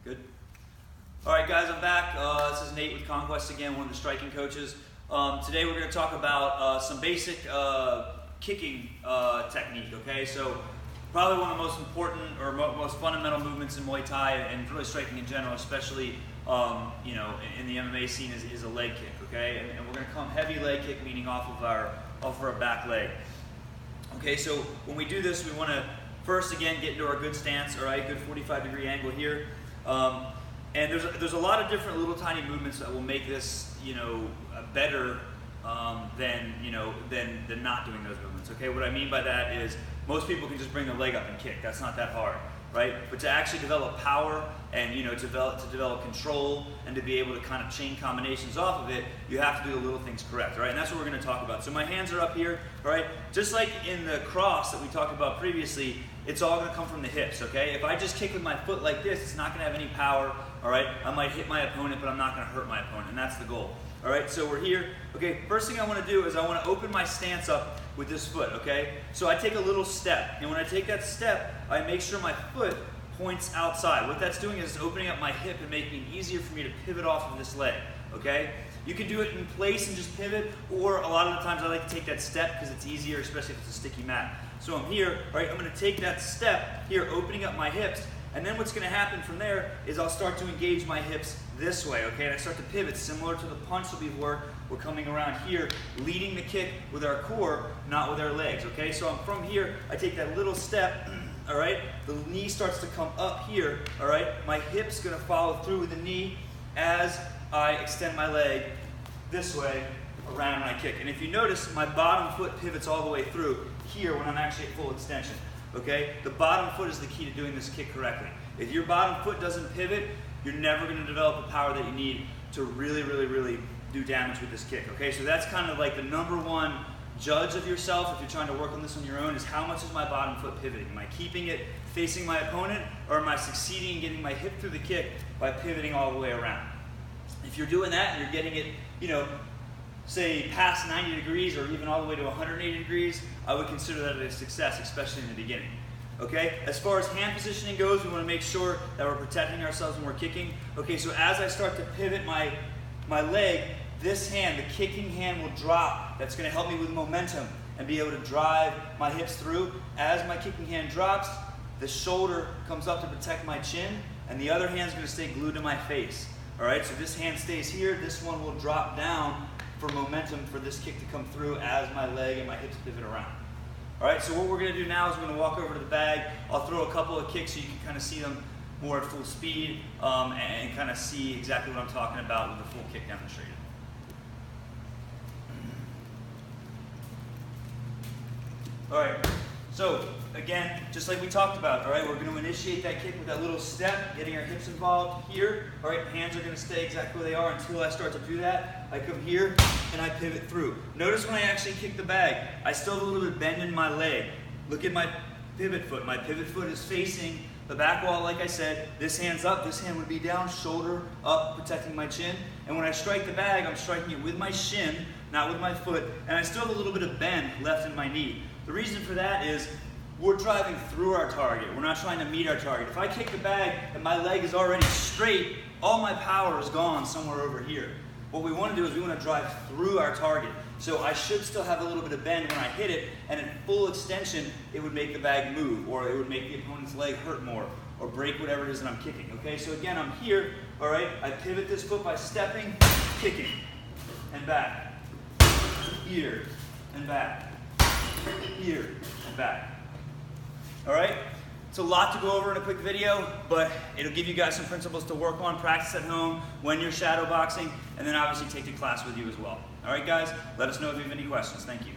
Good. All right, guys, I'm back. This is Nate with Conquest again, one of the striking coaches. Today we're going to talk about some basic kicking technique, okay? So probably one of the most important or most fundamental movements in Muay Thai and really striking in general, especially you know, in the MMA scene is a leg kick, okay? And we're going to come heavy leg kick, meaning off of our back leg. Okay, so when we do this, we want to first again get into our good stance, all right? Good 45-degree angle here. And there's a lot of different little tiny movements that will make this, you know, better than not doing those movements. Okay, what I mean by that is most people can just bring their leg up and kick. That's not that hard, right? But to actually develop power and to develop control and to be able to kind of chain combinations off of it, you have to do the little things correct, right? And that's what we're going to talk about. So my hands are up here, all right? Just like in the cross that we talked about previously, it's all going to come from the hips, okay? If I just kick with my foot like this, it's not going to have any power, all right? I might hit my opponent, but I'm not going to hurt my opponent, and that's the goal. All right, so we're here. Okay, first thing I want to do is I want to open my stance up with this foot, okay? So I take a little step, and when I take that step, I make sure my foot points outside. What that's doing is opening up my hip and making it easier for me to pivot off of this leg, okay? You can do it in place and just pivot, or a lot of the times I like to take that step because it's easier, especially if it's a sticky mat. So I'm here, all right, I'm going to take that step here, opening up my hips, and then what's going to happen from there is I'll start to engage my hips this way, okay? And I start to pivot similar to the punch that we've worked. We're coming around here, leading the kick with our core, not with our legs, okay? So I'm from here, I take that little step, all right? The knee starts to come up here, all right? My hip's going to follow through with the knee as I extend my leg this way around when I kick. And if you notice, my bottom foot pivots all the way through here when I'm actually at full extension. Okay? The bottom foot is the key to doing this kick correctly. If your bottom foot doesn't pivot, you're never going to develop the power that you need to really do damage with this kick. Okay? So that's kind of like the #1 judge of yourself if you're trying to work on this on your own is how much is my bottom foot pivoting? Am I keeping it facing my opponent, or am I succeeding in getting my hip through the kick by pivoting all the way around? If you're doing that and you're getting it, you know, say past 90 degrees or even all the way to 180 degrees, I would consider that a success, especially in the beginning. Okay, as far as hand positioning goes, we want to make sure that we're protecting ourselves when we're kicking. Okay, so as I start to pivot my leg, this hand, the kicking hand, will drop. That's going to help me with momentum and be able to drive my hips through. As my kicking hand drops, the shoulder comes up to protect my chin, and the other hand is going to stay glued to my face. All right, so this hand stays here, this one will drop down for momentum for this kick to come through as my leg and my hips pivot around. All right, so what we're going to do now is we're going to walk over to the bag. I'll throw a couple of kicks so you can kind of see them more at full speed and kind of see exactly what I'm talking about with the full kick demonstrated. All right, so again, just like we talked about, all right, we're going to initiate that kick with that little step, getting our hips involved here. All right, hands are going to stay exactly where they are until I start to do that. I come here and I pivot through. Notice when I actually kick the bag, I still have a little bit of bend in my leg. Look at my pivot foot. My pivot foot is facing the back wall, like I said. This hand's up, this hand would be down, shoulder up, protecting my chin. And when I strike the bag, I'm striking it with my shin, not with my foot, and I still have a little bit of bend left in my knee. The reason for that is we're driving through our target. We're not trying to meet our target. If I kick the bag and my leg is already straight, all my power is gone somewhere over here. What we want to do is we want to drive through our target. So I should still have a little bit of bend when I hit it, and at full extension, it would make the bag move, or it would make the opponent's leg hurt more, or break whatever it is that I'm kicking. Okay, so again, I'm here, all right? I pivot this foot by stepping, kicking, and back. Here, and back. Here, and back. All right? It's a lot to go over in a quick video, but it'll give you guys some principles to work on, practice at home when you're shadow boxing, and then obviously take the class with you as well. All right, guys? Let us know if you have any questions. Thank you.